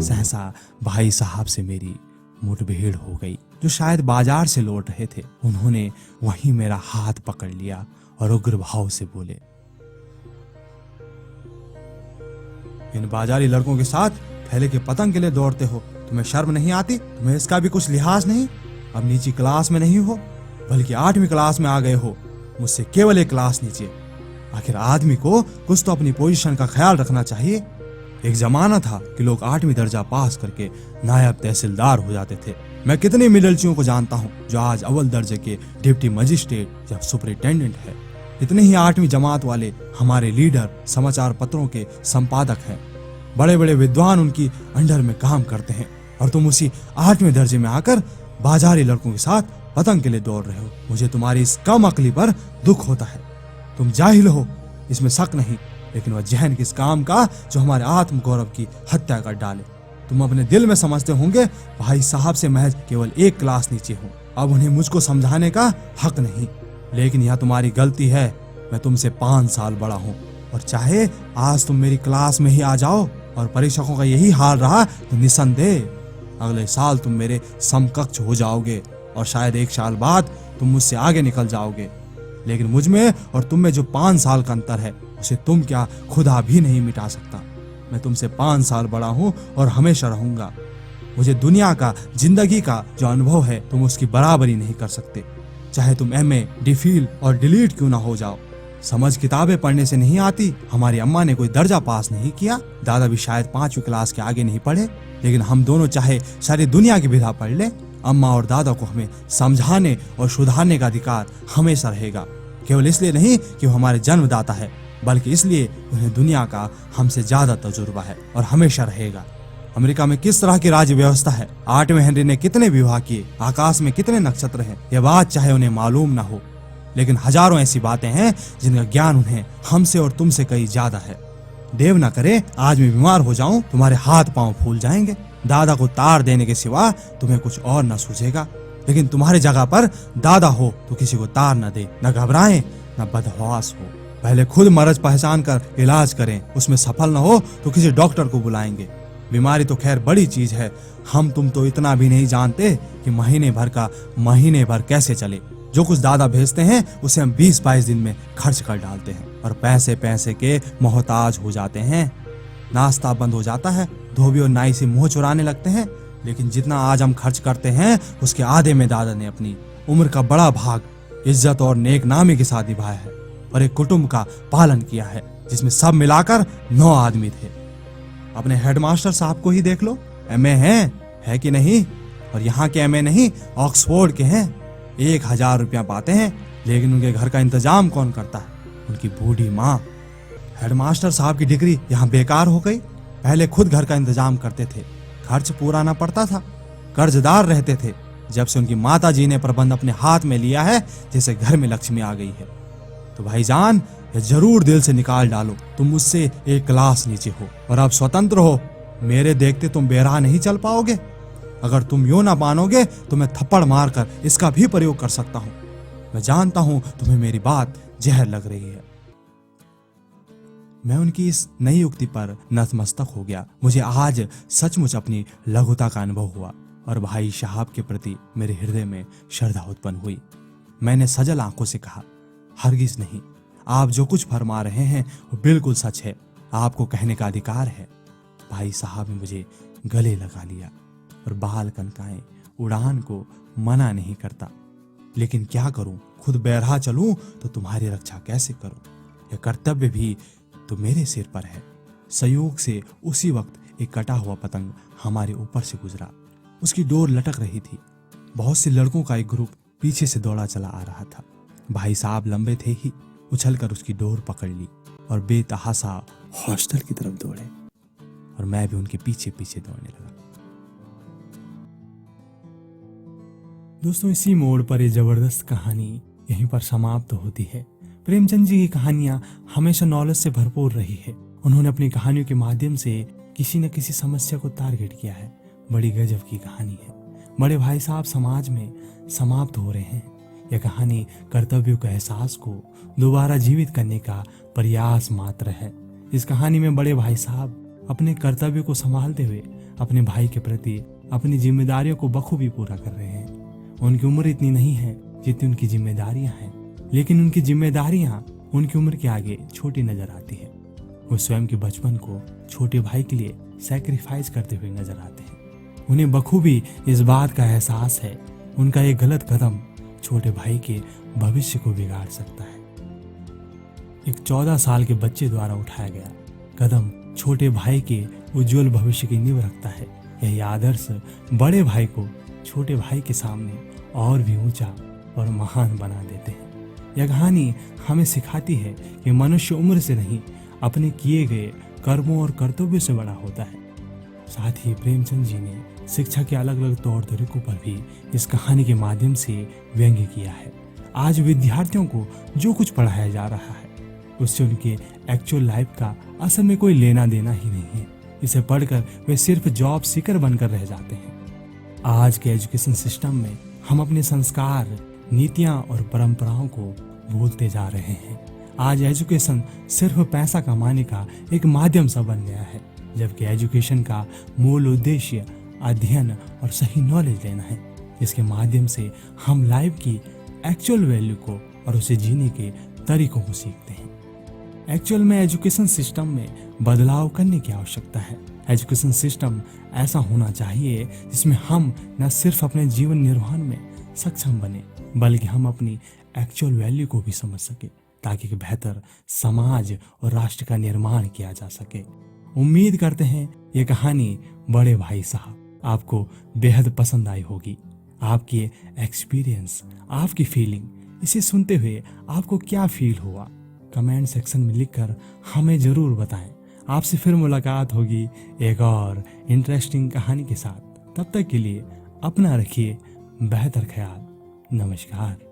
सहसा भाई साहब से मेरी मुठभेड़ हो गई, जो शायद बाजार से लौट रहे थे। उन्होंने वहीं मेरा हाथ पकड़ लिया और उग्र भाव से बोले, इन बाजारी लड़कों के साथ थैले के पतंग के लिए दौड़ते हो, तुम्हें शर्म नहीं आती? तुम्हें इसका भी कुछ लिहाज नहीं? अब नीची क्लास में नहीं हो, बल्कि 8वीं क्लास में आ गए हो, मुझसे केवल एक क्लास नीचे। आखिर आदमी को कुछ तो अपनी पोजीशन का ख्याल रखना चाहिए। एक जमाना था कि लोग 8वीं दर्जा पास करके नायब तहसीलदार हो जाते थे। मैं कितने मिडलचियों को जानता हूँ जो आज अव्वल दर्जे के डिप्टी मजिस्ट्रेट या सुपरिटेंडेंट है। इतने ही 8वीं जमात वाले हमारे लीडर, समाचार पत्रों के संपादक हैं। बड़े बड़े विद्वान उनकी अंडर में काम करते हैं और तुम उसी 8वें दर्जे में आकर बाजारी लड़कों के साथ पतंग के लिए दौड़ रहे हो। मुझे तुम्हारी इस कम अकली पर दुख होता है। तुम जाहिल हो, इसमें शक नहीं, लेकिन वह जहन किस काम का जो हमारे आत्म गौरव की हत्या कर डाले। तुम अपने दिल में समझते होंगे भाई साहब से महज केवल एक क्लास नीचे हूँ, अब उन्हें मुझको समझाने का हक नहीं। लेकिन यह तुम्हारी गलती है। मैं तुमसे 5 साल बड़ा हूँ और चाहे आज तुम मेरी क्लास में ही आ जाओ और परीक्षकों का यही हाल रहा तो निसंदेह अगले साल तुम मेरे समकक्ष हो जाओगे और शायद 1 साल बाद तुम मुझसे आगे निकल जाओगे। लेकिन मुझ में और तुम में जो 5 साल का अंतर है उसे तुम क्या खुदा भी नहीं मिटा सकता। मैं तुमसे 5 साल बड़ा हूँ और हमेशा रहूंगा। मुझे दुनिया का, जिंदगी का जो अनुभव है तुम उसकी बराबरी नहीं कर सकते, चाहे तुम MA, DPhil और डिलीट क्यों ना हो जाओ। समझ किताबें पढ़ने से नहीं आती। हमारी अम्मा ने कोई दर्जा पास नहीं किया, दादा भी शायद 5वीं क्लास के आगे नहीं पढ़े, लेकिन हम दोनों चाहे सारी दुनिया की विधा पढ़ ले, अम्मा और दादा को हमें समझाने और सुधारने का अधिकार हमेशा रहेगा। केवल इसलिए नहीं कि वो हमारे जन्मदाता है, बल्कि इसलिए उन्हें दुनिया का हमसे ज्यादा तजुर्बा है और हमेशा रहेगा। अमेरिका में किस तरह की राज्य व्यवस्था है, 8वें हेनरी ने कितने विवाह किए, आकाश में कितने नक्षत्र हैं, यह बात चाहे उन्हें मालूम ना हो, लेकिन हजारों ऐसी बातें हैं जिनका ज्ञान उन्हें हमसे और तुमसे कहीं ज्यादा है। देव ना करे आज मैं बीमार हो जाऊं, तुम्हारे हाथ पांव फूल जाएंगे। दादा को तार देने के सिवा तुम्हें कुछ और न सूझेगा। लेकिन तुम्हारी जगह पर दादा हो तो किसी को तार न दे, न घबराएं, न बदहवास हो। पहले खुद मर्ज पहचान कर इलाज करें, उसमें सफल न हो तो किसी डॉक्टर को बुलाएंगे। बीमारी तो खैर बड़ी चीज है, हम तुम तो इतना भी नहीं जानते कि महीने भर का महीने भर कैसे चले। जो कुछ दादा भेजते हैं उसे हम 20-22 दिन में खर्च कर डालते हैं और पैसे पैसे के मोहताज हो जाते हैं। नाश्ता बंद हो जाता है, धोबी और नाई से मुंह चुराने लगते हैं। लेकिन जितना आज हम खर्च करते हैं उसके आधे में दादा ने अपनी उम्र का बड़ा भाग इज्जत और नेक नामी के साथ निभाया है और एक कुटुंब का पालन किया है जिसमें सब मिलाकर 9 आदमी थे। अपने हेडमास्टर साहब को ही देख लो, MA है कि नहीं? और यहाँ के MA नहीं, ऑक्सफोर्ड के हैं। 1000 रुपया पाते हैं, लेकिन उनके घर का इंतजाम कौन करता है? उनकी बूढ़ी माँ। हेडमास्टर साहब की डिग्री यहाँ बेकार हो गई। पहले खुद घर का इंतजाम करते थे, खर्च पूरा ना पड़ता था, कर्जदार रहते थे। जब से उनकी माता जी ने प्रबंध अपने हाथ में लिया है, जैसे घर में लक्ष्मी आ गई है। तो भाईजान ये जरूर दिल से निकाल डालो, तुम मुझसे एक क्लास नीचे हो और अब स्वतंत्र हो। मेरे देखते तुम बेराह नहीं चल पाओगे। अगर तुम यूं ना मानोगे तो मैं थप्पड़ मारकर इसका भी प्रयोग कर सकता हूं। मैं जानता हूं तुम्हें मेरी बात जहर लग रही है। मैं उनकी इस नई युक्ति पर नतमस्तक हो गया। मुझे आज सचमुच अपनी लघुता का अनुभव हुआ और भाई साहब के प्रति मेरे हृदय में श्रद्धा उत्पन्न हुई। मैंने सजल आंखों से कहा, हरगिज नहीं, आप जो कुछ फरमा रहे हैं वो बिल्कुल सच है, आपको कहने का अधिकार है। भाई साहब ने मुझे गले लगा लिया और बाल कनकाएं उड़ान को मना नहीं करता, लेकिन क्या करूं, खुद बैरहा चलूं तो तुम्हारी रक्षा कैसे करूं? यह कर्तव्य भी तो मेरे सिर पर है। संयोग से उसी वक्त एक कटा हुआ पतंग हमारे ऊपर से गुजरा। उसकी डोर लटक रही थी। बहुत से लड़कों का एक ग्रुप पीछे से दौड़ा चला आ रहा था। भाई साहब लंबे थे ही, उछलकर उसकी डोर पकड़ ली और बेतहासा हॉस्टल की तरफ दौड़े और मैं भी उनके पीछे पीछे दौड़ने लगा। दोस्तों, इसी मोड़ पर ये जबरदस्त कहानी यहीं पर समाप्त होती है। प्रेमचंद जी की कहानियां हमेशा नॉलेज से भरपूर रही है। उन्होंने अपनी कहानियों के माध्यम से किसी न किसी समस्या को टारगेट किया है। बड़ी गजब की कहानी है। बड़े भाई साहब समाज में समाप्त हो रहे हैं। यह कहानी कर्तव्यों के एहसास को दोबारा जीवित करने का प्रयास मात्र है। इस कहानी में बड़े भाई साहब अपने कर्तव्य को संभालते हुए अपने भाई के प्रति अपनी जिम्मेदारियों को बखूबी पूरा कर रहे हैं। उनकी उम्र इतनी नहीं है जितनी उनकी जिम्मेदारियां हैं, लेकिन उनकी जिम्मेदारियां उनकी उम्र के आगे छोटी नजर आती है। वो स्वयं के बचपन को छोटे भाई के लिए सैक्रिफाइस करते हुए नजर आते हैं। उन्हें बखूबी इस बात का एहसास है उनका एक गलत कदम छोटे भाई के भविष्य को बिगाड़ सकता है। एक 14 साल के बच्चे द्वारा उठाया गया कदम छोटे भाई के उज्जवल भविष्य की नींव रखता है। यही आदर्श बड़े भाई को छोटे भाई के सामने और भी ऊंचा और महान बना देते हैं। यह कहानी हमें सिखाती है कि मनुष्य उम्र से नहीं अपने किए गए कर्मों और कर्तव्यों से बड़ा होता है। साथ ही प्रेमचंद जी ने शिक्षा के अलग अलग तौर तरीकों पर भी इस कहानी के माध्यम से व्यंग्य किया है। आज विद्यार्थियों को जो कुछ पढ़ाया जा रहा है उससे उनके एक्चुअल लाइफ का असल में कोई लेना देना ही नहीं है। इसे पढ़कर वे सिर्फ जॉब सीकर बनकर रह जाते हैं। आज के एजुकेशन सिस्टम में हम अपने संस्कार, नीतियां और परंपराओं को भूलते जा रहे हैं। आज एजुकेशन सिर्फ पैसा कमाने का एक माध्यम सा बन गया है, जबकि एजुकेशन का मूल उद्देश्य अध्ययन और सही नॉलेज लेना है, जिसके माध्यम से हम लाइफ की एक्चुअल वैल्यू को और उसे जीने के तरीकों को सीखते हैं। एक्चुअल में एजुकेशन सिस्टम में बदलाव करने की आवश्यकता है। एजुकेशन सिस्टम ऐसा होना चाहिए जिसमें हम न सिर्फ अपने जीवन निर्वाह में सक्षम बने, बल्कि हम अपनी एक्चुअल वैल्यू को भी समझ सके, ताकि एक बेहतर समाज और राष्ट्र का निर्माण किया जा सके। उम्मीद करते हैं ये कहानी बड़े भाई साहब आपको बेहद पसंद आई होगी। आपकी एक्सपीरियंस, आपकी फीलिंग, इसे सुनते हुए आपको क्या फील हुआ, कमेंट सेक्शन में लिखकर हमें जरूर बताएं। आपसे फिर मुलाकात होगी एक और इंटरेस्टिंग कहानी के साथ। तब तक के लिए अपना रखिए बेहतर ख्याल। नमस्कार।